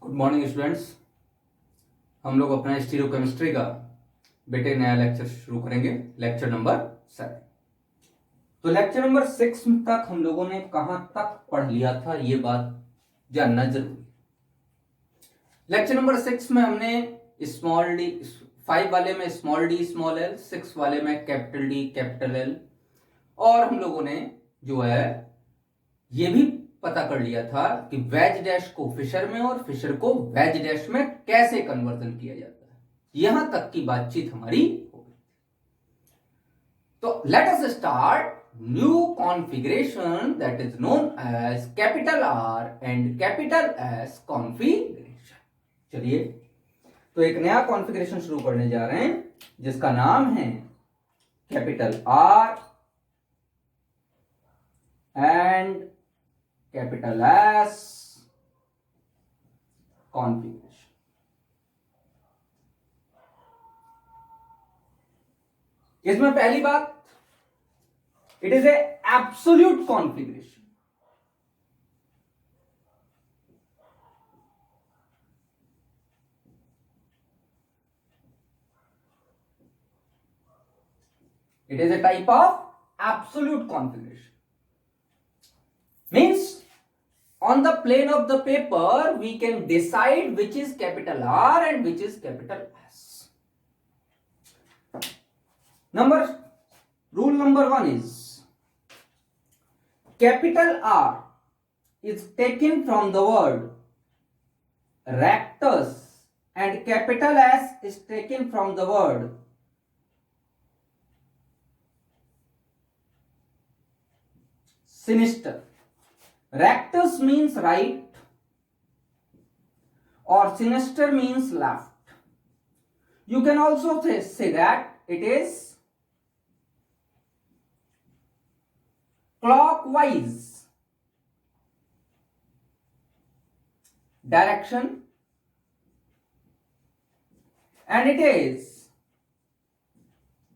Good morning students. हम लोग अपना स्टीरियोकेमिस्ट्री का बेटे नया लेक्चर शुरू करेंगे, लेक्चर नंबर 7। तो लेक्चर नंबर 6 तक हम लोगों ने कहां तक पढ़ लिया था, ये बात जानना जरूरी। लेक्चर नंबर 6 में हमने स्मॉल डी 5 वाले में स्मॉल डी स्मॉल एल, 6 वाले में कैपिटल डी कैपिटल एल, और हम लोगों ने जो है ये भी पता कर लिया था कि वेज डैश को फिशर में और फिशर को वेज डैश में कैसे कन्वर्जन किया जाता है। यहां तक की बातचीत हमारी हो गई। तो let us start new configuration that is known as capital R and capital S configuration. चलिए, तो एक नया कॉन्फ़िगरेशन शुरू करने जा रहे हैं जिसका नाम है capital R and capital S configuration. इसमें पहली बात, it is a absolute configuration. It is a type of absolute configuration. Means on the plane of the paper we can decide which is capital R and which is capital S. Rule number 1 is capital R is taken from the word rectus and capital S is taken from the word sinister. Rectus means right or sinister means left. You can also say that it is clockwise direction and it is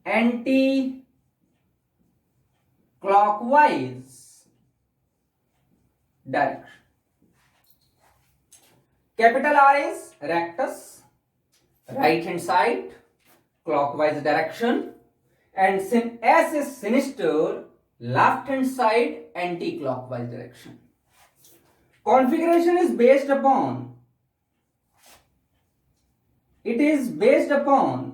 anti-clockwise direction. Capital R is rectus, right hand side, clockwise direction, and S is sinister, left hand side, anti-clockwise direction. Configuration is based upon, it is based upon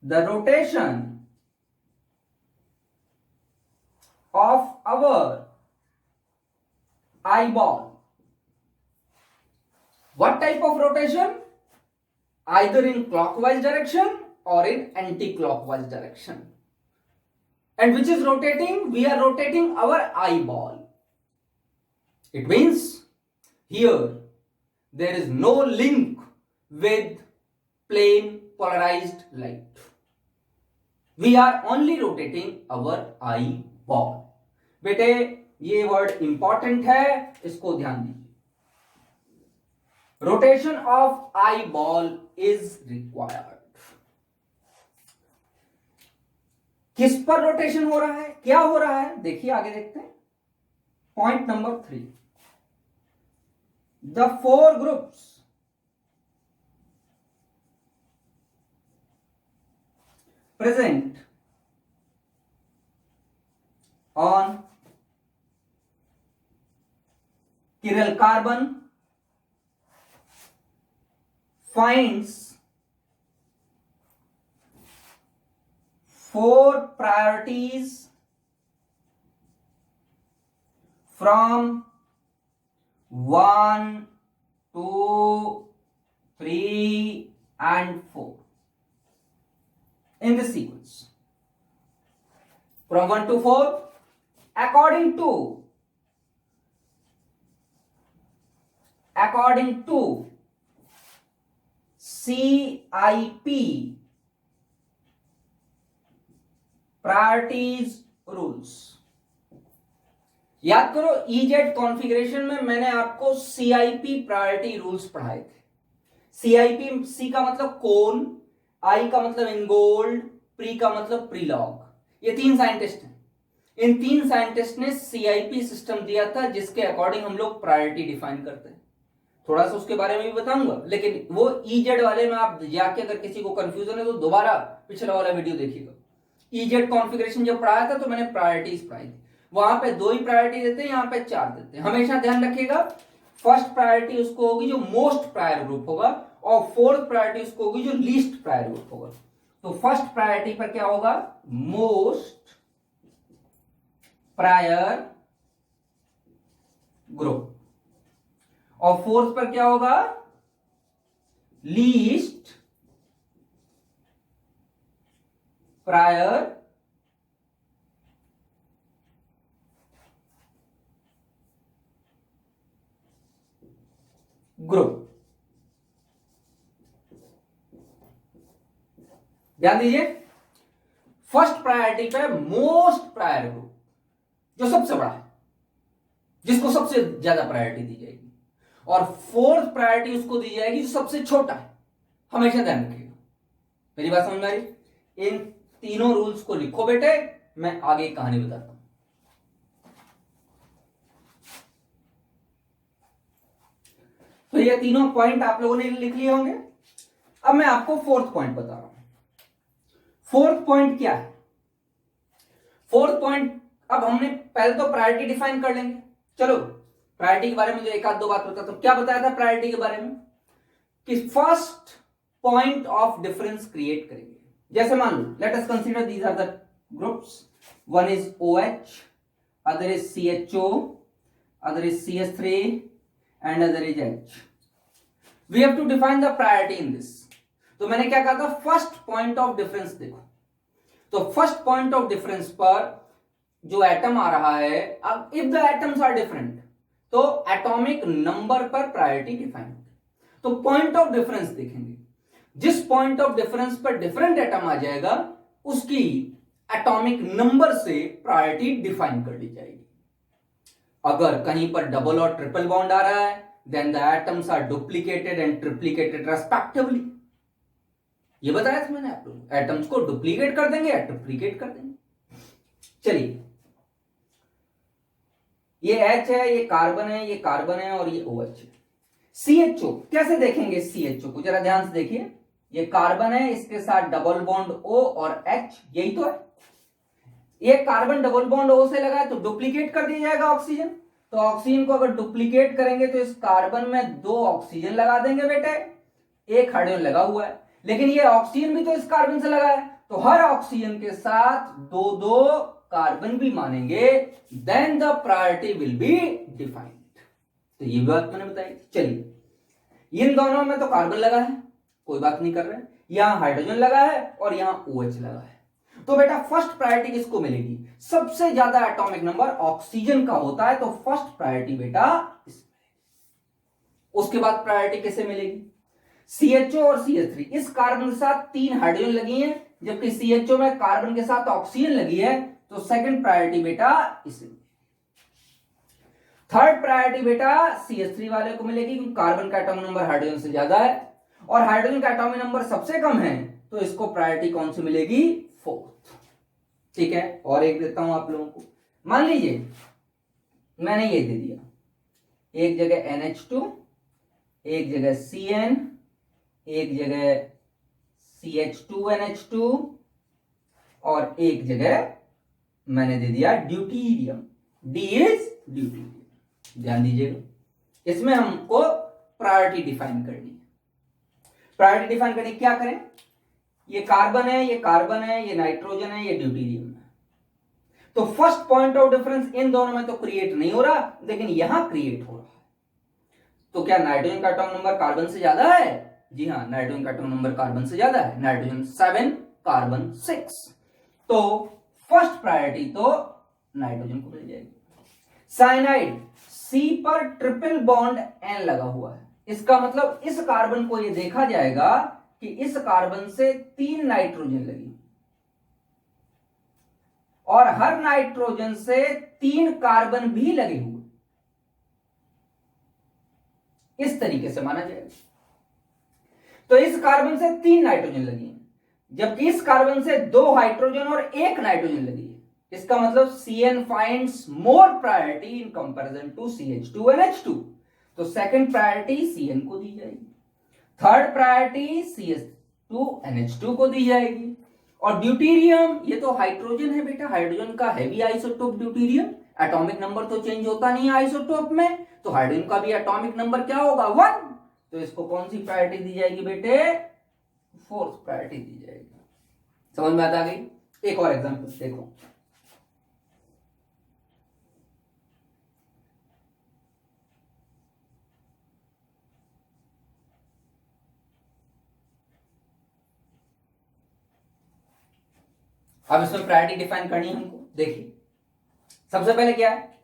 the rotation of our eyeball. What type of rotation? Either in clockwise direction or in anti-clockwise direction. And which is rotating? We are rotating our eyeball. It means here there is no link with plane polarized light. We are only rotating our eyeball. बेटे ये word important है, इसको ध्यान दीजिए. Rotation of eye ball is required. किस पर rotation हो रहा है, क्या हो रहा है, देखिए आगे देखते हैं. Point number 3, the 4 groups present on chiral carbon finds 4 priorities from 1, 2, 3 and 4 in this sequence from 1 to 4 according to CIP priorities rules. याद करो, EZ कॉन्फ़िगरेशन में मैंने आपको CIP प्रायोरिटी रूल्स पढ़ाए थे. CIP, C का मतलब कोन, आई का मतलब इनगोल्ड, प्री का मतलब प्रीलॉग. ये 3 साइंटिस्ट हैं. इन 3 साइंटिस्ट ने CIP सिस्टम दिया था जिसके अकॉर्डिंग हम लोग प्रायोरिटी डिफाइन करते हैं। थोड़ा सा उसके बारे में भी बताऊंगा, लेकिन वो EZ वाले में आप जाके अगर किसी को कंफ्यूजन है तो दोबारा पिछला वाला वीडियो देखिएगा। EZ कॉन्फ़िगरेशन जब पढ़ाया था तो मैंने प्रायोरिटीज पढ़ाई थी, वहां पे 2 ही प्रायोरिटी देते हैं, यहाँ पे 4 देते हैं। हमेशा ध्यान रखिएगा फर्स्ट प्रायोरिटी उसको होगी जो मोस्ट प्रायर ग्रुप होगा, और फोर्थ प्रायोरिटी उसको होगी जो लीस्ट प्रायर ग्रुप होगा। तो फर्स्ट प्रायोरिटी पर क्या होगा? मोस्ट प्रायर ग्रुप, और फोर्थ पर क्या होगा? Least prior group. ध्यान दीजिए, फर्स्ट प्रायोरिटी पे मोस्ट प्रायर ग्रुप, जो सबसे बड़ा है, जिसको सबसे ज्यादा प्रायोरिटी दी जाएगी, और फोर्थ प्रायोरिटी उसको दी जाएगी जो सबसे छोटा है। हमेशा ध्यान रखिएगा। मेरी बात समझ में आ रही? इन तीनों रूल्स को लिखो बेटे, मैं आगे कहानी बताता हूं। तो ये तीनों पॉइंट आप लोगों ने लिख लिए होंगे। अब मैं आपको फोर्थ पॉइंट बता रहा हूं। फोर्थ पॉइंट क्या है? फोर्थ पॉइंट, अब हमने पहले तो प्रायोरिटी डिफाइन कर लेंगे। चलो प्रायोरिटी के बारे में जो एक आध दो बात बताता हूं। क्या बताया था प्रायोरिटी के बारे में? कि first point of difference create करेंगे। जैसे मान लो, let us consider these are the groups, one is OH, other is CHO, other is CH3 and other is H. We have to define the priority in this. तो मैंने क्या कहा था? First point of difference देखो। तो first point of difference पर जो atom आ रहा है, अब if the atoms are different तो एटॉमिक नंबर पर प्रायोरिटी डिफाइन। तो पॉइंट ऑफ डिफरेंस देखेंगे, जिस पॉइंट ऑफ डिफरेंस पर डिफरेंट एटम आ जाएगा उसकी एटॉमिक नंबर से प्रायोरिटी डिफाइन कर ली जाएगी। अगर कहीं पर डबल और ट्रिपल बॉन्ड आ रहा है, then the atoms are duplicated and triplicated respectively. ये बताया था मैंने आप लोगों को, एटम्स को डुप्लीकेट कर देंगे या ट्रिप्लीकेट कर देंगे। चलिए, ये H है, ये कार्बन है, ये कार्बन है, और ये OH है। CHO कैसे देखेंगे? CHO को जरा ध्यान से देखिए। ये कार्बन है, इसके साथ डबल बॉन्ड O और H, यही तो है। ये कार्बन डबल बॉन्ड O से लगा है तो डुप्लीकेट कर दिया जाएगा ऑक्सीजन। तो ऑक्सीजन को अगर डुप्लीकेट करेंगे तो इस कार्बन में 2 ऑक्सीजन लगा देंगे बेटे, एक हाइड्रोजन लगा हुआ है, लेकिन ये ऑक्सीजन भी तो इस कार्बन से लगा है, तो हर ऑक्सीजन के साथ 2-2 कार्बन भी मानेंगे, then the priority will be defined. तो ये बात मैंने बताई। चलिए, इन दोनों में तो कार्बन लगा है, कोई बात नहीं कर रहे, यहां हाइड्रोजन लगा है और यहां OH लगा है। तो बेटा फर्स्ट प्रायोरिटी किसको मिलेगी? सबसे ज्यादा एटॉमिक नंबर ऑक्सीजन का होता है, तो फर्स्ट प्रायोरिटी बेटा इसमें। उसके बाद प्रायोरिटी किसे मिलेगी? CHO और CH3, इस कार्बन के साथ 3 हाइड्रोजन लगी हैं, जबकि CHO में कार्बन के साथ ऑक्सीजन लगी है, तो सेकंड प्रायोरिटी बेटा इसे। थर्ड प्रायोरिटी बेटा CH3 वाले को मिलेगी, क्योंकि कार्बन का एटॉमिक नंबर हाइड्रोजन से ज्यादा है और हाइड्रोजन का एटॉमिक नंबर सबसे कम है, तो इसको प्रायोरिटी कौन सी मिलेगी? फोर्थ। ठीक है, और एक देता हूं आप लोगों को। मान लीजिए मैंने ये दे दिया, एक जगह NH2, एक जगह CN, एक जगह CH2NH2, और एक जगह मैंने दे दिया ड्यूटीरियम। D is deuterium. ध्यान दीजिएगा, इसमें हमको प्रायोरिटी डिफाइन करनी है। प्रायोरिटी डिफाइन करनी, क्या करें? ये कार्बन है, ये कार्बन है, ये नाइट्रोजन है, ये ड्यूटीरियम है। तो first point of difference in दोनों में तो क्रिएट नहीं हो रहा, लेकिन यहां क्रिएट हो रहा है। तो क्या नाइट्रोजन का एटॉमिक नंबर कार्बन से ज्यादा है? जी हां, नाइट्रोजन का एटॉमिक नंबर कार्बन से ज्यादा है। Nitrogen 7, carbon 6। तो फर्स्ट प्रायोरिटी तो नाइट्रोजन को मिल जाएगी। साइनाइड, C पर ट्रिपल बॉन्ड N लगा हुआ है, इसका मतलब इस कार्बन को यह देखा जाएगा कि इस कार्बन से 3 नाइट्रोजन लगी, और हर नाइट्रोजन से 3 कार्बन भी लगे हुए, इस तरीके से माना जाएगा। तो इस कार्बन से 3 नाइट्रोजन लगी है, जबकि इस कार्बन से 2 हाइड्रोजन और 1 नाइट्रोजन लगी है, इसका मतलब Cn finds more priority in comparison to CH2 and H2, तो सेकंड प्रायोरिटी Cn को दी जाएगी, थर्ड प्रायोरिटी CH2 NH2 को दी जाएगी। और ड्यूटेरियम, ये तो हाइड्रोजन है बेटा, हाइड्रोजन का heavy isotope deuterium, atomic number तो चेंज होता नहीं है आइसोटोप में, तो हाइड्रोजन का भी एटॉमिक नंबर क्या होगा 1, तो इसको कौन सी प्रायोरिटी दी जाएगी बेटे, फोर्थ प्रायोरिटी दी जाएगी। समझ में आ गई? एक और एग्जांपल देखो, अब इसमें प्रायोरिटी डिफाइन करनी है हमको। देखिए सबसे पहले क्या है,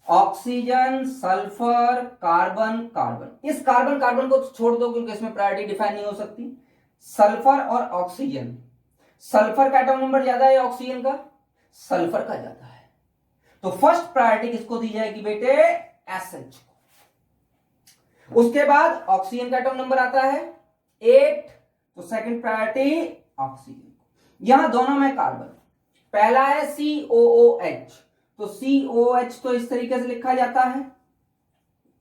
ऑक्सीजन, सल्फर, कार्बन, कार्बन, इस कार्बन कार्बन को छोड़ दो क्योंकि इसमें प्रायोरिटी डिफाइन नहीं हो सकती। सल्फर और ऑक्सीजन, सल्फर का एटॉमिक नंबर ज्यादा है ऑक्सीजन का, सल्फर का ज्यादा है, तो फर्स्ट प्रायोरिटी किसको दी जाएगी बेटे, एसएच को। उसके बाद ऑक्सीजन का एटॉमिक नंबर आता है 8, तो सेकंड प्रायोरिटी ऑक्सीजन को। यहां दोनों में कार्बन, पहला है COOH, तो COH तो इस तरीके से लिखा जाता है,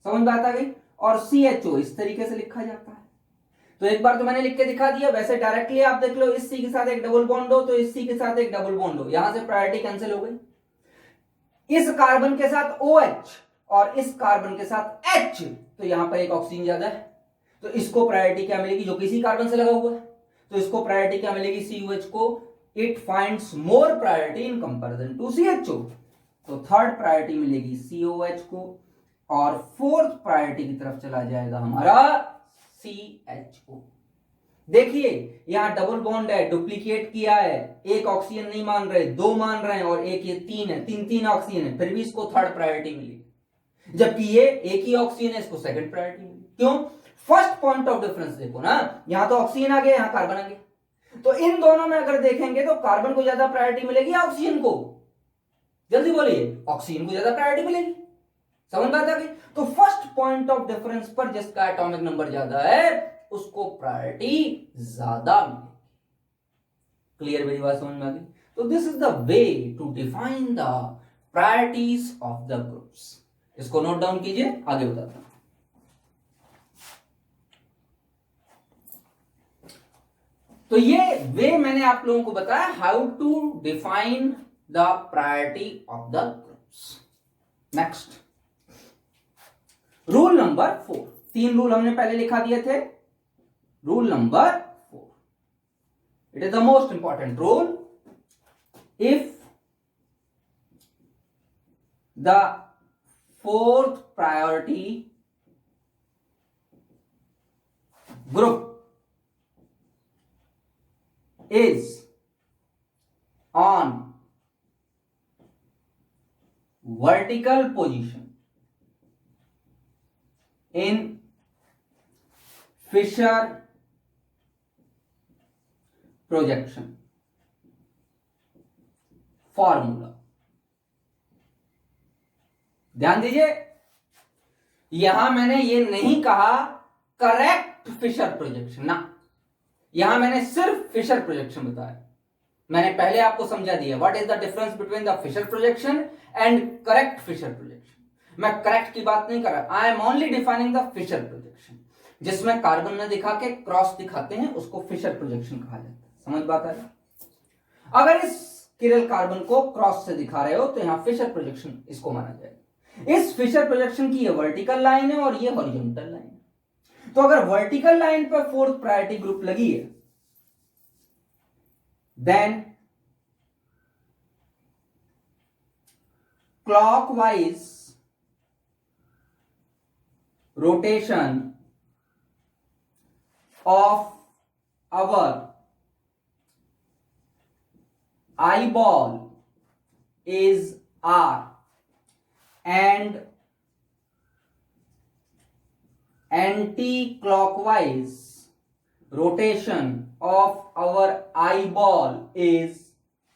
समझ में आता गई, और CHO इस तरीके से लिखा जाता है। तो एक बार तो मैंने लिख के दिखा दिया, वैसे डायरेक्टली आप देख लो, इस C के साथ एक डबल बॉन्ड हो तो इस C के साथ एक डबल बॉन्ड हो, यहां से प्रायोरिटी कैंसिल हो गई। इस कार्बन के साथ OH और इस कार्बन के साथ H, तो यहां पर एक ऑक्सीजन ज्यादा है, तो इसको प्रायोरिटी क्या मिलेगी, जो किसी कार्बन से लगा हुआ है, तो इसको प्रायोरिटी क्या मिलेगी, COH को, it finds more priority in comparison to CHO, तो थर्ड प्रायोरिटी मिलेगी COH को, और फोर्थ प्रायोरिटी की तरफ चला जाएगा हमारा CHO। देखिए यहां डबल बॉन्ड है, डुप्लीकेट किया है, एक ऑक्सीजन नहीं मान रहे, 2 मान रहे हैं, और एक ये 3 है, 3 ऑक्सीजन है, फिर भी इसको थर्ड प्रायोरिटी मिली, जबकि ये एक ही ऑक्सीजन है, इसको सेकंड प्रायोरिटी मिली। क्यों? फर्स्ट पॉइंट ऑफ डिफरेंस देखो ना, यहां तो ऑक्सीजन आ गया, यहां कार्बन आ गया, तो इन दोनों में अगर देखेंगे तो कार्बन को ज्यादा प्रायोरिटी मिलेगी ऑक्सीजन को, जल्दी बोलिए, ऑक्सीजन को ज्यादा प्रायोरिटी मिलेगी, समझ में आता है? तो फर्स्ट पॉइंट ऑफ डिफरेंस पर जिसका एटॉमिक नंबर ज्यादा है उसको प्रायोरिटी ज्यादा मिलेगी। क्लियर मेरी बात समझ में आ गई? तो this is the way to define the priorities of the groups. इसको नोट डाउन कीजिए, आगे बताता हूं। तो ये वे मैंने आप लोगों को बताया how to define the priority of the groups. Next rule number 4, 3 rule हमने पहले लिखा दिए थे। Rule number 4, it is the most important rule, if the fourth priority group is on vertical position in Fisher projection formula। ध्यान दीजिए, यहां मैंने ये नहीं कहा करेक्ट फिशर प्रोजेक्शन ना, यहां मैंने सिर्फ फिशर प्रोजेक्शन बताया। मैंने पहले आपको समझा दिया what is the difference between the Fischer projection and correct Fischer projection. मैं करेक्ट की बात नहीं कर रहा, I am only defining the Fischer projection, जिसमें कार्बन न दिखा के क्रॉस दिखाते हैं उसको फिशर प्रोजेक्शन कहा जाता है। समझ बात आ रही? अगर इस किरल कार्बन को क्रॉस से दिखा रहे हो तो यहां फिशर प्रोजेक्शन इसको माना जाएगा। इस फिशर प्रोजेक्शन की ये वर्टिकल लाइन है और ये हॉरिजॉन्टल लाइन है। तो अगर वर्टिकल लाइन पर फोर्थ प्रायोरिटी ग्रुप लगी है, then clockwise rotation of our eyeball is R and anti-clockwise rotation of our eyeball is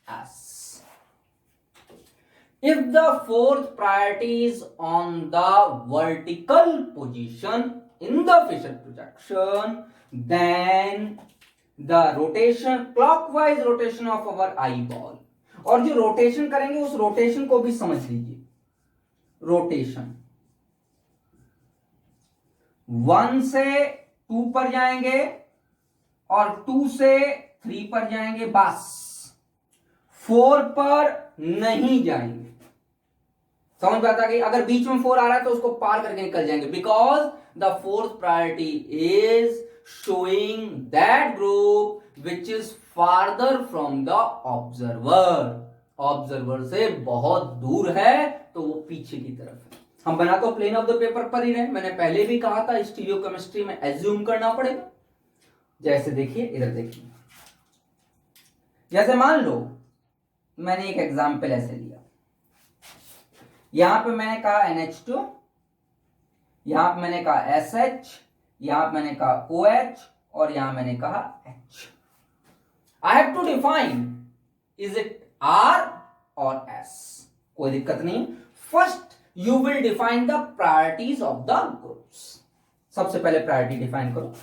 S. If the fourth priority is on the vertical position in the Fisher projection, then the rotation, clockwise rotation of our eyeball, और जो rotation करेंगे उस rotation को भी समझ लीजिए। Rotation 1 से 2 पर जाएंगे और 2 से 3 पर जाएंगे, बस 4 पर नहीं जाएंगे। समझ में आता है कि अगर बीच में 4 आ रहा है तो उसको पार करके निकल जाएंगे, because the fourth priority is showing that group which is farther from the observer. Observer से बहुत दूर है तो वो पीछे की तरफ है। हम बना तो प्लेन ऑफ द पेपर पर ही रहे, मैंने पहले भी कहा था स्टीरियोकेमिस्ट्री में एज्यूम करना पड़ेगा। जैसे देखिए, इधर देखिए, जैसे मान लो मैंने एक एग्जाम्पल ऐसे लिया, यहां पे मैंने कहा NH2, यहां पे मैंने कहा SH, यहां पे मैंने कहा OH और यहां मैंने कहा H। I have to define is it R और S, कोई दिक्कत नहीं। First you will define the priorities of the groups. सबसे पहले प्रायोरिटी डिफाइन करो।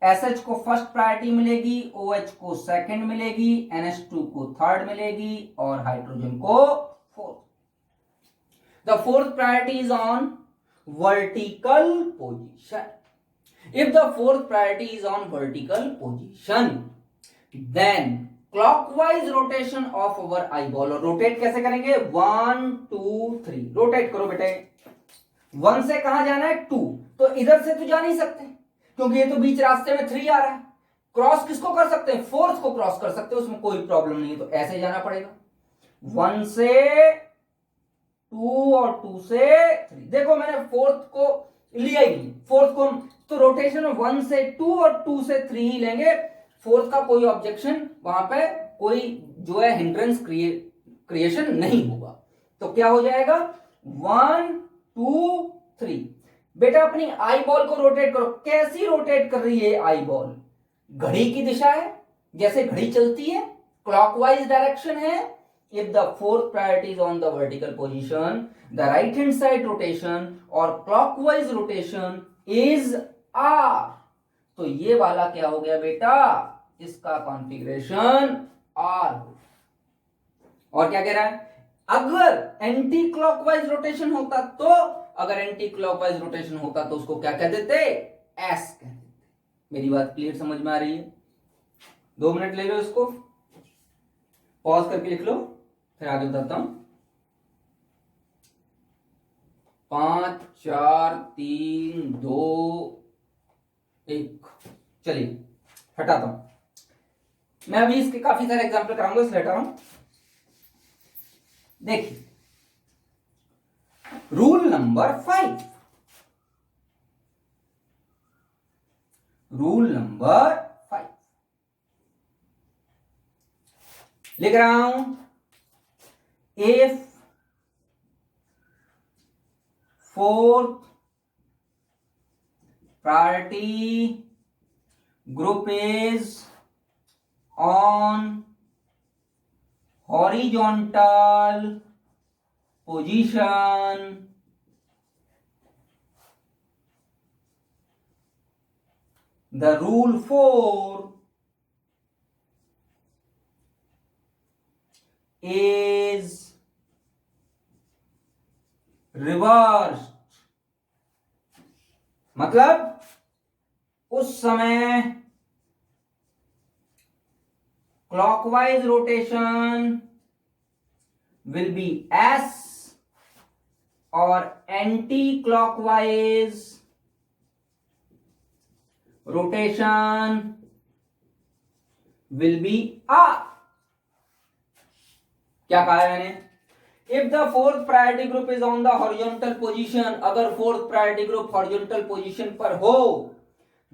SH को फर्स्ट प्रायोरिटी मिलेगी, OH को सेकंड मिलेगी, NH2 को थर्ड मिलेगी और हाइड्रोजन को fourth. The fourth priority is on vertical position. If the fourth priority is on vertical position, then clockwise rotation of our eyeball, और rotate कैसे करेंगे? 1 2 3 रोटेट करो बेटे। 1 से कहां जाना है? 2, तो इधर से तो जा नहीं सकते क्योंकि ये तो बीच रास्ते में 3 आ रहा है। क्रॉस किसको कर सकते हैं? फोर्थ को क्रॉस कर सकते हैं, उसमें कोई प्रॉब्लम नहीं है, तो ऐसे जाना पड़ेगा। 1 से 2 और 2 से 3। देखो मैंने फोर्थ को लिया ही नहीं, फोर्थ को तो रोटेशन 1 से 2 और 2 से 3 ही लेंगे। फोर्थ का कोई ऑब्जेक्शन वहां पे कोई जो है हिंड्रेंस क्रिएशन नहीं होगा। तो क्या हो जाएगा? 1 2 3। बेटा अपनी आई बॉल को रोटेट करो। कैसी रोटेट कर रही है आई बॉल? घड़ी की दिशा है, जैसे घड़ी चलती है, क्लॉकवाइज डायरेक्शन है। If the fourth priority is on the vertical position, the right hand side rotation or clockwise rotation is R. तो ये वाला क्या हो गया बेटा? इसका कॉन्फ़िगरेशन R। और क्या कह रहा है? अगर एंटी क्लॉकवाइज रोटेशन होता तो, अगर एंटी क्लॉकवाइज रोटेशन होता तो उसको क्या कह देते? S कह देते। मेरी बात क्लियर समझ में आ रही है? 2 मिनट ले लो, इसको पॉज करके लिख लो, फिर आगे बताता हूं। 5 4 3 2 1। चलिए हटाता हूं। मैं अभी इसके काफी सारे एग्जाम्पल कराऊंगा, इसलिए हटा रहा हूं। देखिए रूल नंबर 5। रूल नंबर 5 लिख रहा हूं। If fourth priority group is on horizontal position, the rule 4 is reversed. मतलब उस समय clockwise rotation will be S और anti clockwise rotation will be R। क्या कहा है मैंने? If the fourth priority group is on the horizontal position, अगर fourth priority group horizontal position पर हो,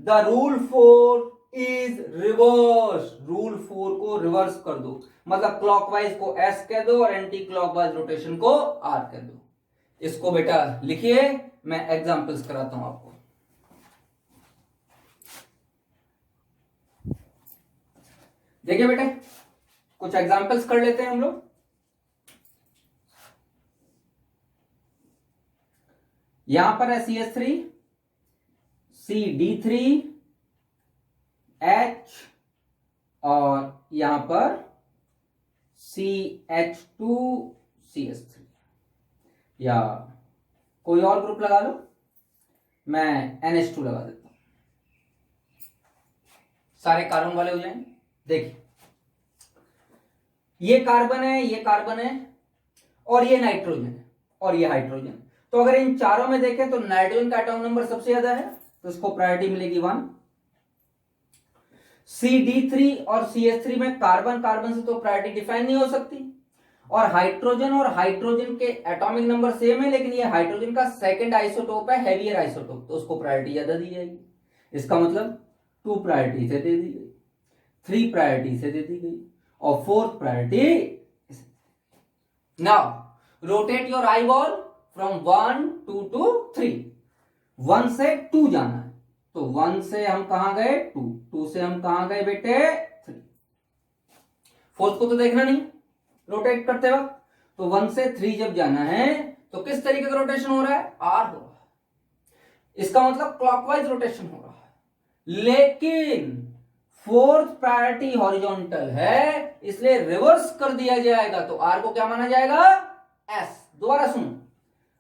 the rule 4 is reversed। rule 4 को reverse कर दो, मतलब क्लॉकवाइज को S कह दो और एंटी क्लॉकवाइज रोटेशन को R कह दो। इसको बेटा लिखिए, मैं एग्जांपल्स कराता हूं आपको। देखिए बेटे, कुछ एग्जांपल्स कर लेते हैं हम लोग। यहां पर है CH3, CD3, H और यहां पर CH2CH3, या कोई और ग्रुप लगा लो, मैं NH2 लगा देता हूं, सारे कार्बन वाले हो जाएंगे। देखिए ये कार्बन है, ये कार्बन है, और ये नाइट्रोजन है, और ये हाइड्रोजन। तो अगर इन चारों में देखें तो नाइट्रोजन का एटॉमिक नंबर सबसे ज्यादा है, तो इसको प्रायोरिटी मिलेगी 1। CD3 और CH3 में कार्बन कार्बन से तो प्रायोरिटी डिफाइन नहीं हो सकती, और हाइड्रोजन के एटॉमिक नंबर सेम है, लेकिन ये हाइड्रोजन का सेकंड आइसोटोप है, हेवियर आइसोटोप, तो उसको प्रायोरिटी ज्यादा दी जाएगी। इसका मतलब 2 प्रायोरिटी से दे दी गई, 3 प्रायोरिटी से दे दी गई, और 4th priority. Now rotate your eye ball from 1 2 to 3। 1 से 2 जाना है, तो 1 से हम कहां गए 2, 2 से हम कहां गए बेटे 3। 4th को तो देखना नहीं रोटेट करते वक्त, तो 1 से 3 जब जाना है तो किस तरीके का रोटेशन हो रहा है, आर हो रहा है, इसका मतलब क्लॉकवाइज रोटेशन हो रहा है। लेकिन 4th प्रायोरिटी हॉरिजॉन्टल है, इसलिए रिवर्स कर दिया जाएगा, तो आर को क्या माना जाएगा, एस। दोबारा सुनो,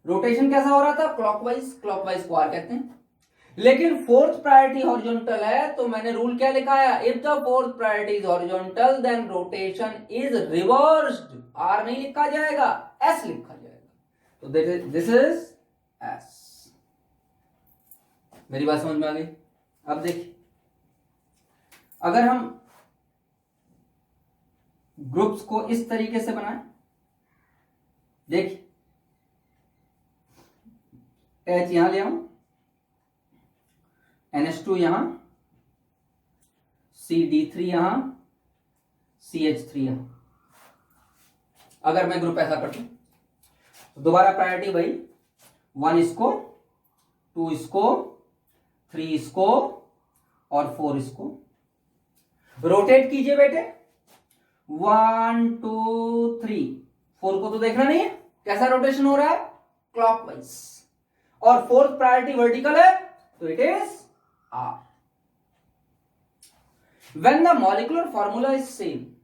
रोटेशन कैसा हो रहा था, क्लॉकवाइज, क्लॉकवाइज को आर कहते हैं। लेकिन 4th प्रायोरिटी हॉरिजॉन्टल है, तो मैंने रूल क्या लिखाया, if the 4th priority is horizontal then rotation is reversed. R नहीं लिखा जाएगा, एस लिखा जाएगा, तो दिस इज एस। मेरी बात समझ में आ गई। अब देखिए, अगर हम ग्रुप्स को इस तरीके से बनाएं, देखिए H यहां ले आऊं, NH2 यहां, CD3 यहां, CH3 यहां। अगर मैं ग्रुप ऐसा करता हूं तो दोबारा प्रायोरिटी भाई 1 इसको, 2 इसको, 3 इसको, और 4 इसको। रोटेट कीजिए बेटे, 1 2 3। 4 को तो देखना नहीं है कैसा रोटेशन हो रहा है, क्लॉकवाइज, और 4th प्रायोरिटी वर्टिकल है, तो it is R. When the molecular formula is same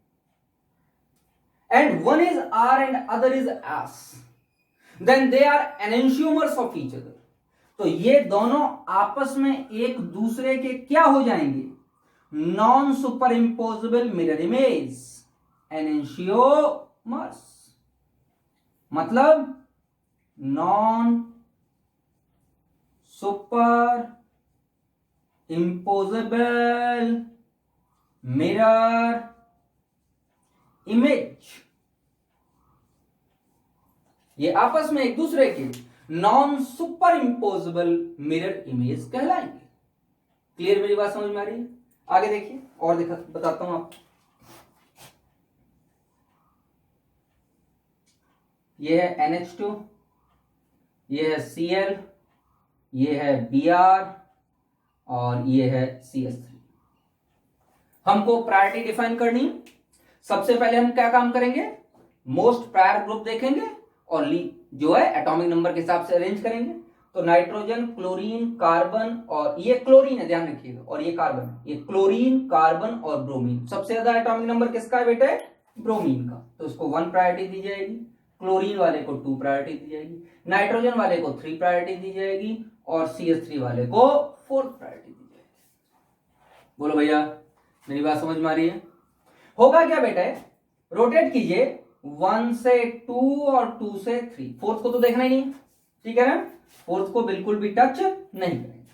and one is R and other is S, then they are enantiomers of each other। तो ये दोनों आपस में एक दूसरे के क्या हो जाएंगे, non super imposable mirror image, enantiomers, मतलब non super imposable mirror image. ये आपस में एक दूसरे के non super imposable mirror image कहलाएंगे। क्लियर, मेरी बात समझ में आ रही है। आगे देखिए और बताता हूं आपको। ये है NH2, ये है Cl, ये है Br, और ये है CH3। हमको प्रायोरिटी डिफाइन करनी है। सबसे पहले हम क्या काम करेंगे, मोस्ट प्रायर ग्रुप देखेंगे और जो है एटॉमिक नंबर के हिसाब से अरेंज करेंगे। तो नाइट्रोजन, क्लोरीन, कार्बन, और ये क्लोरीन है ध्यान रखिएगा, और ये कार्बन है, ये क्लोरीन, कार्बन और ब्रोमीन। सबसे ज्यादा एटॉमिक नंबर किसका है बेटे, ब्रोमीन का, तो उसको 1 प्रायोरिटी दी जाएगी। क्लोरीन वाले को 2 प्रायोरिटी दी जाएगी, नाइट्रोजन वाले को 3 प्रायोरिटी दी जाएगी, और CH3 वाले को 4th प्रायोरिटी दी जाएगी। बोलो भैया, मेरी बात समझ में आ रही है। होगा क्या बेटा, रोटेट कीजिए 1 से 2 और 2 से 3। 4th को तो देखना ही नहीं, ठीक है ना, 4th को बिल्कुल भी टच नहीं करेंगे।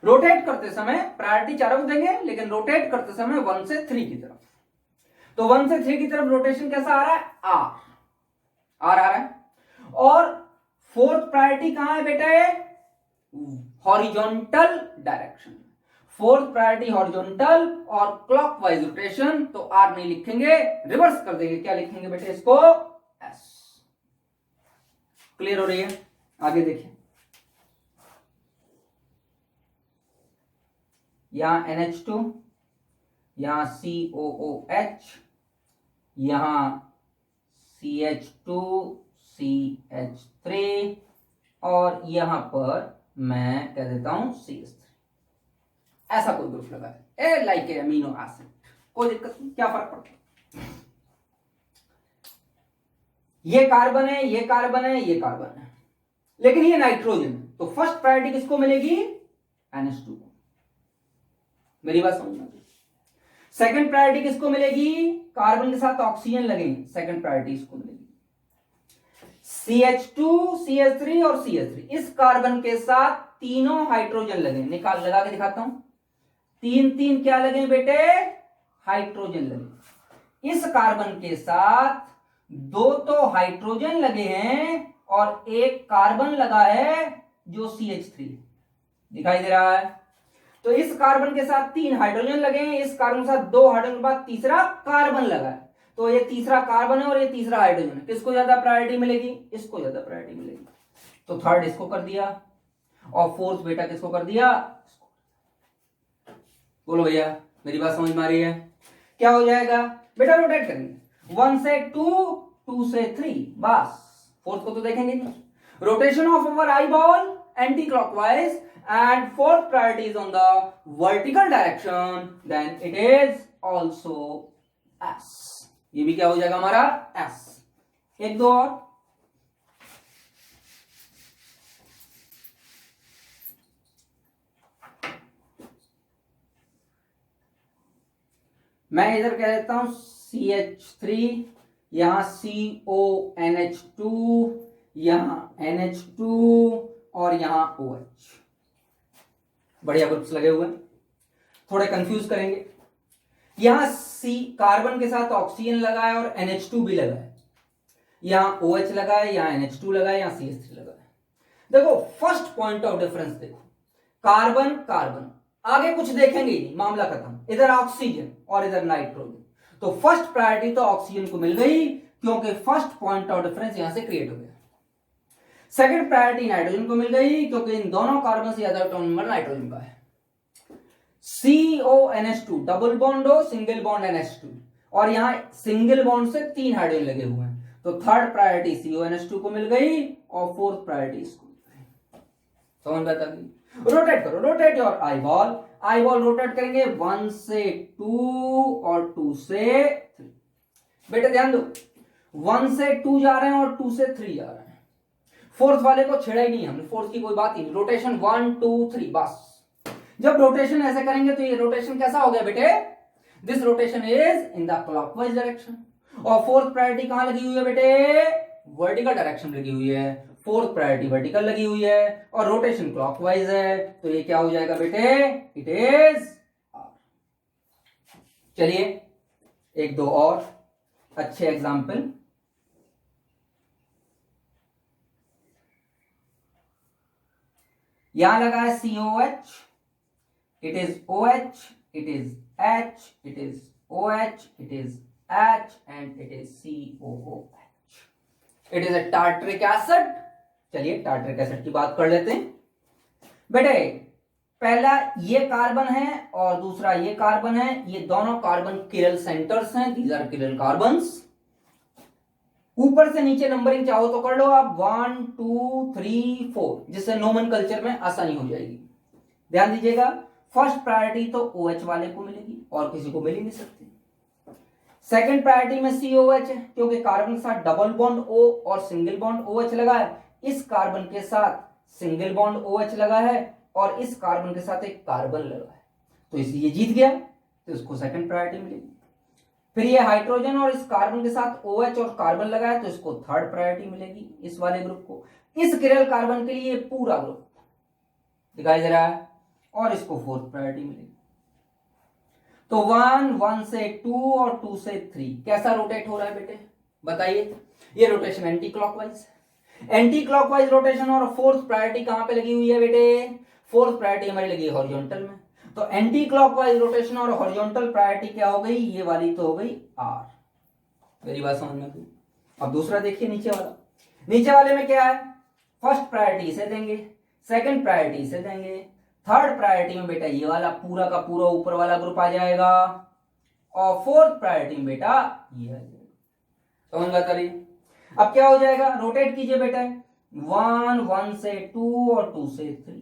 रोटेट करते समय प्रायोरिटी चारों को देंगे, लेकिन रोटेट करते समय 1 से 3 की तरफ। तो 1 से 3 की तरफ रोटेशन कैसा आ रहा है, आर आ रहा है। और 4th प्रायोरिटी कहां है बेटा, horizontal direction. 4th priority horizontal और क्लॉकवाइज रोटेशन, तो आर नहीं लिखेंगे, रिवर्स कर देंगे। क्या लिखेंगे बेटे इसको, एस। क्लियर हो रही है। आगे देखिए, यहां NH2, यहां COOH, यहां CH2 CH3, और यहां पर मैं कह देता हूं CH3। ऐसा कोई ग्रुप लगा है, लाइक अमीनो एसिड, कोई दिक्कत नहीं, क्या फर्क पड़ता है। ये कार्बन है, ये कार्बन है, ये कार्बन है, लेकिन ये नाइट्रोजन है, तो फर्स्ट प्रायोरिटी किसको मिलेगी? NH2 को। मेरी बात समझना। सेकंड प्रायोरिटी किसको मिलेगी? कार्बन के साथ ऑक्सीजन लगेंगे, सेकंड प्रायोरिटी इसको मिलेगी। CH2, CH3 और CH3, इस कार्बन के साथ तीनों हाइड्रोजन लगे, निकाल लगा के दिखाता हूं। तीन तीन क्या लगे बेटे? हाइड्रोजन लगे। इस कार्बन के साथ दो तो हाइड्रोजन लगे हैं और एक कार्बन लगा है जो CH3 दिखाई दे रहा है। तो इस कार्बन के साथ तीन हाइड्रोजन लगे हैं, इस कार्बन के साथ दो हाइड्रोजन के बाद तीसरा कार्बन लगा है, तो ये तीसरा कार्बन है और ये तीसरा हाइड्रोजन है। किसको ज्यादा प्रायोरिटी मिलेगी? इसको ज्यादा प्रायोरिटी मिलेगी। तो थर्ड इसको कर दिया और फोर्थ बेटा किसको कर दिया? बोलो भैया, मेरी बात समझ में आ रही है? क्या हो जाएगा बेटा? रोटेट करेंगे, 1 से 2, 2 से 3, बस। फोर्थ को तो देखेंगे नहीं। Rotation of our eye ball anti clockwise and fourth priority is on the vertical direction, then it is also S. ये भी क्या हो जाएगा हमारा? S। एक दो और, मैं इधर कह देता हूं CH3, यहां CONH2, यहां NH2 और यहां OH। बढ़िया ग्रुप्स लगे हुए हैं, थोड़े कंफ्यूज करेंगे। यहां C कार्बन के साथ ऑक्सीजन लगा है और NH2 भी लगा है, यहां OH लगा है, यहां NH2 लगा है, यहां CH3 लगा है। देखो फर्स्ट पॉइंट ऑफ डिफरेंस देखो, कार्बन कार्बन, आगे कुछ देखेंगे ही, मामला खत्म। इधर ऑक्सीजन और इधर नाइट्रोजन, तो फर्स्ट प्रायोरिटी तो ऑक्सीजन को मिल गई क्योंकि फर्स्ट पॉइंट ऑफ डिफरेंस यहां से क्रिएट हो गया। सेकंड प्रायोरिटी नाइट्रोजन को मिल गई क्योंकि इन दोनों कार्बन से ज्यादा एटॉमिक नंबर नाइट्रोजन का है। CONH2 डबल बॉन्ड हो, सिंगल बॉन्ड NH2, और यहां सिंगल बॉन्ड से तीन हाइड्रोजन लगे हुए हैं, तो थर्ड प्रायोरिटी CONH2 को मिल गई और फोर्थ प्रायोरिटी इसको मिल गई। समझ में आता है? रोटेट करो, rotate your eye ball. Eye ball rotate करेंगे 1 से 2 और 2 से 3। बेटे ध्यान दो, 1 से 2 जा रहे हैं और 2 से 3 जा रहे हैं। फोर्थ वाले को छेड़ा ही नहीं हमने, फोर्थ की कोई बात ही नहीं। रोटेशन 1 2 3 बस। जब रोटेशन ऐसे करेंगे तो ये रोटेशन कैसा हो गया बेटे? This rotation is in the clockwise direction. और फोर्थ प्रायोरिटी कहां लगी हुई है बेटे? वर्टिकल डायरेक्शन लगी हुई है। फोर्थ प्रायोरिटी वर्टिकल लगी हुई है और रोटेशन क्लॉकवाइज है, तो ये क्या हो जाएगा बेटे? It is R। चलिए एक दो और अच्छे एग्जाम्पल। यहां लगा है COH, it is OH, it is H, it is OH, it is H and it is COOH. It is a tartaric acid। चलिए टार्टरिक एसिड की बात कर लेते हैं। बेटे पहला ये कार्बन है और दूसरा ये कार्बन है, ये दोनों कार्बन किरल सेंटर्स हैं, दीज आर किरल कार्बन्स। ऊपर से नीचे नंबरिंग चाहो तो कर लो आप, 1 2 3 4, जिससे नोमेनकल्चर में आसानी हो जाएगी। ध्यान दीजिएगा, फर्स्ट प्रायोरिटी तो OH वाले को मिलेगी और किसी को मिल ही नहीं सकती। सेकंड प्रायोरिटी में COH है क्योंकि कार्बन के साथ डबल बॉन्ड O और सिंगल बॉन्ड OH लगा है। इस कार्बन के साथ सिंगल बॉन्ड OH लगा है और इस कार्बन के साथ एक कार्बन लगा है, तो इसलिए जीत गया, तो इसको सेकंड प्रायोरिटी मिलेगी। फिर ये हाइड्रोजन और इस कार्बन के साथ OH और कार्बन लगा है, तो इसको थर्ड प्रायोरिटी मिलेगी, इस वाले ग्रुप को। इस किरल कार्बन के लिए पूरा ग्रुप दिखाई दे रहा है और इसको फोर्थ प्रायोरिटी मिलेगी। तो 1 से 2 और 2 से 3 कैसा रोटेट हो रहा है बेटे? बताइए। ये rotation anti clockwise, anti clockwise rotation. और फोर्थ प्रायोरिटी कहां पे लगी हुई है बेटे? फोर्थ प्रायोरिटी हमारी लगी है हॉरिजॉन्टल में। तो एंटी क्लॉकवाइज रोटेशन और हॉरिजॉन्टल प्रायोरिटी क्या हो गई? ये वाली तो हो गई R। मेरी बात समझ में आई? अब दूसरा देखिए, नीचे वाला। नीचे वाले में क्या है? फर्स्ट प्रायोरिटी इसे देंगे, सेकंड प्रायोरिटी इसे देंगे, थर्ड प्रायोरिटी में बेटा ये वाला पूरा का पूरा ऊपर वाला ग्रुप आ जाएगा और फोर्थ प्रायोरिटी में बेटा ये आ जाएगा। समझ में आता रही? अब क्या हो जाएगा? रोटेट कीजिए बेटा, 1 से 2 और 2 से 3।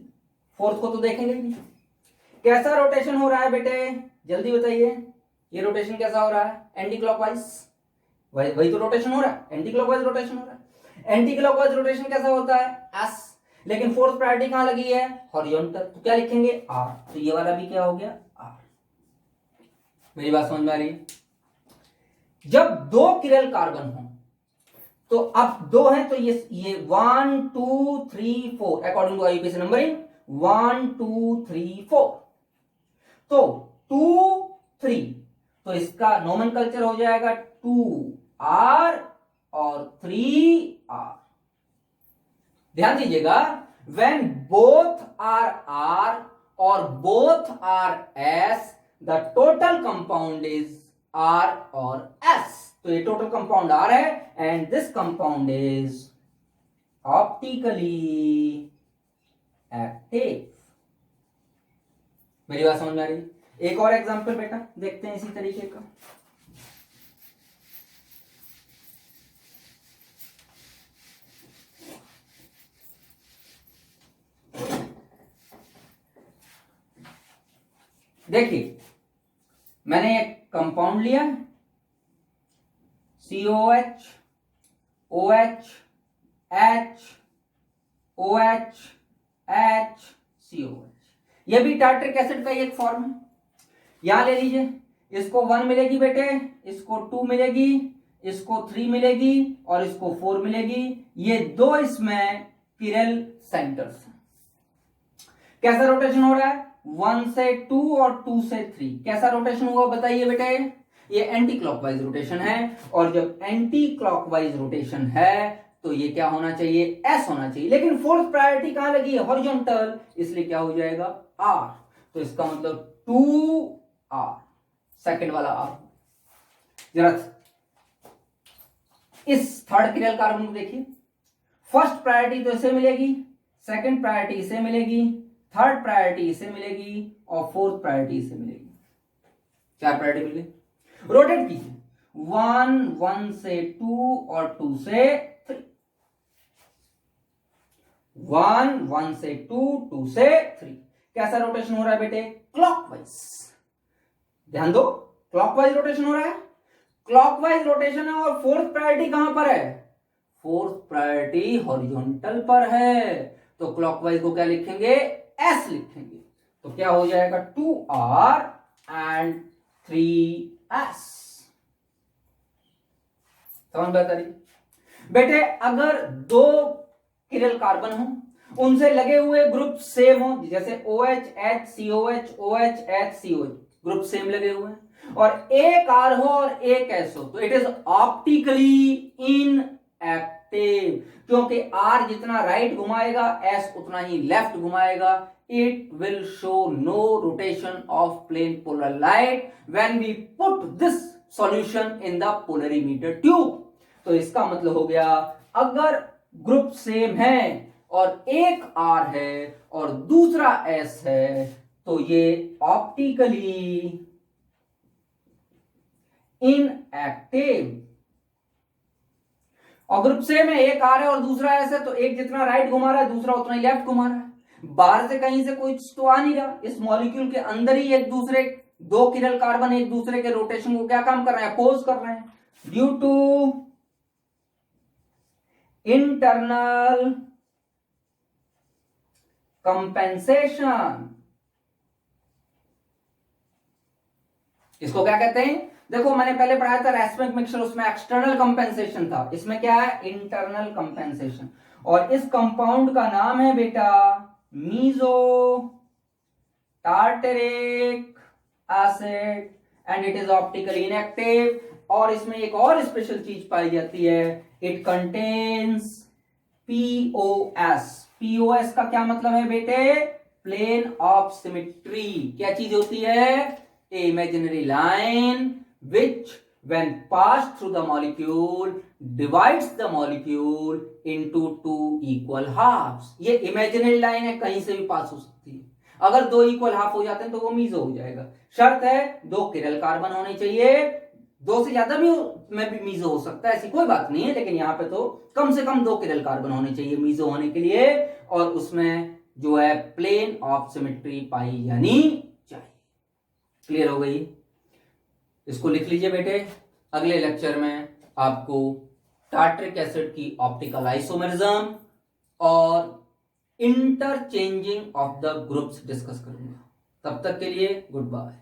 फोर्थ को तो देखेंगे नहीं। कैसा रोटेशन हो रहा है बेटे? जल्दी बताइए, ये रोटेशन कैसा हो रहा है? Anti clockwise. वही तो रोटेशन हो रहा है, एंटी क्लॉकवाइज रोटेशन हो रहा है। एंटी क्लॉकवाइज रोटेशन कैसा होता है, एस, लेकिन फोर्थ प्रायोरिटी कहां लगी है, हॉरिजॉन्टल, तो क्या लिखेंगे, आर। तो ये वाला भी क्या हो गया, आर। मेरी बात समझ में आ रही है। जब दो किरल कार्बन हो, तो अब दो हैं तो ये 1 2 3 4 अकॉर्डिंग टू आईयूपीएसी नंबरिंग 1 2 3 4, तो 2 3, तो इसका नोमेनकल्चर हो जाएगा 2R और 3R। ध्यान दीजिएगा, when both are R or both are S, the total compound is R or S। तो ये टोटल कंपाउंड R है and this compound is optically active. मेरी बात समझ में आ रही है। एक और एग्जांपल बेटा देखते हैं इसी तरीके का। देखिए, मैंने एक कंपाउंड लिया COH OH H OH H COH, यह भी टार्टरिक एसिड का ही एक फॉर्म है। यहां ले लीजिए, इसको 1 मिलेगी बेटे, इसको 2 मिलेगी, इसको 3 मिलेगी और इसको 4 मिलेगी। ये दो इसमें किरल सेंटर्स हैं। कैसा रोटेशन हो रहा है, 1 से 2 और 2 से 3, कैसा रोटेशन हुआ बताइए बेटे, ये एंटी क्लॉकवाइज रोटेशन है। और जब एंटी क्लॉकवाइज रोटेशन है तो ये क्या होना चाहिए, एस होना चाहिए, लेकिन फोर्थ प्रायोरिटी कहां लगी है, हॉरिजॉन्टल, इसलिए क्या हो जाएगा, आर। तो इसका मतलब 2R, सेकंड वाला आर। जरा इस थर्ड किरल कार्बन को देखिए, फर्स्ट प्रायोरिटी तो इसे मिलेगी, सेकंड प्रायोरिटी इसे मिलेगी, थर्ड प्रायोरिटी इसे मिलेगी और फोर्थ प्रायोरिटी इसे मिलेगी। 4 प्रायोरिटी मिलेगी। रोटेट कीजिए, 1 से 2 और 2 से 3, 1 से 2 से 3। कैसा रोटेशन हो रहा है बेटे, क्लॉकवाइज। ध्यान दो, क्लॉकवाइज रोटेशन हो रहा है, क्लॉकवाइज रोटेशन है। और फोर्थ प्रायोरिटी कहां पर है, फोर्थ प्रायोरिटी हॉरिजॉन्टल पर है, तो क्लॉकवाइज को क्या लिखेंगे, एस लिखेंगे। तो क्या हो जाएगा, 2R एंड 3S। समझ में आता रही बेटे, अगर दो किरल कार्बन हो, उनसे लगे हुए ग्रुप सेम हो, जैसे OH H COH OH H COH group same लगे हुए हैं, और एक R हो और एक S हो, तो इट इज ऑप्टिकली इनएक्टिव, क्योंकि R जितना राइट घुमाएगा S उतना ही लेफ्ट घुमाएगा। It will show no rotation of plane polar light when we put this solution in the polarimeter tube। तो इसका मतलब हो गया, अगर ग्रुप सेम है और एक R है और दूसरा S है, तो ये ऑप्टिकली इनएक्टिव। और ग्रुप सेम है, एक R है और दूसरा S है, तो एक जितना राइट घुमा रहा है दूसरा उतना ही लेफ्ट घुमा रहा है। बाहर से कहीं से कुछ तो आ नहीं रहा, इस मॉलिक्यूल के अंदर ही एक दूसरे, दो किरल कार्बन एक दूसरे के रोटेशन को क्या काम कर रहे हैं, अपोज कर रहे हैं। ड्यू टू इंटरनल कंपेंसेशन, इसको क्या कहते हैं, देखो मैंने पहले पढ़ाया था रेस्मिक मिक्सचर, उसमें एक्सटर्नल कंपेंसेशन था, इसमें क्या है, इंटरनल कंपेंसेशन। और इस कंपाउंड का नाम है बेटा meso tartaric acid and it is optically inactive. और इसमें एक और स्पेशल चीज पाई जाती है, इट कंटेन्स POS। POS का क्या मतलब है बेटे, प्लेन ऑफ सिमेट्री। क्या चीज होती है, a imaginary line which when passed through the molecule divides the molecule into two equal halves। ये इमेजिनरी लाइन है, कहीं से भी पास हो सकती है। अगर दो इक्वल हाफ हो जाते हैं तो वो मीजो हो जाएगा। शर्त है दो किरल कार्बन होने चाहिए, दो से ज्यादा भी में भी मीजो हो सकता है, ऐसी कोई बात नहीं है, लेकिन यहाँ पे तो कम से कम दो किरल कार्बन होने चाहिए मीजो होने के लिए, और उसमें जो है प्लेन ऑफ सिमेट्री पाई जानी चाहिए। क्लियर हो गई, इसको लिख लीजिए बेटे, अगले लेक्चर में आपको टार्ट्रिक एसिड की ऑप्टिकल आइसोमेरिज्म और interchanging of the groups discuss करूंगा। तब तक के लिए गुड बाय।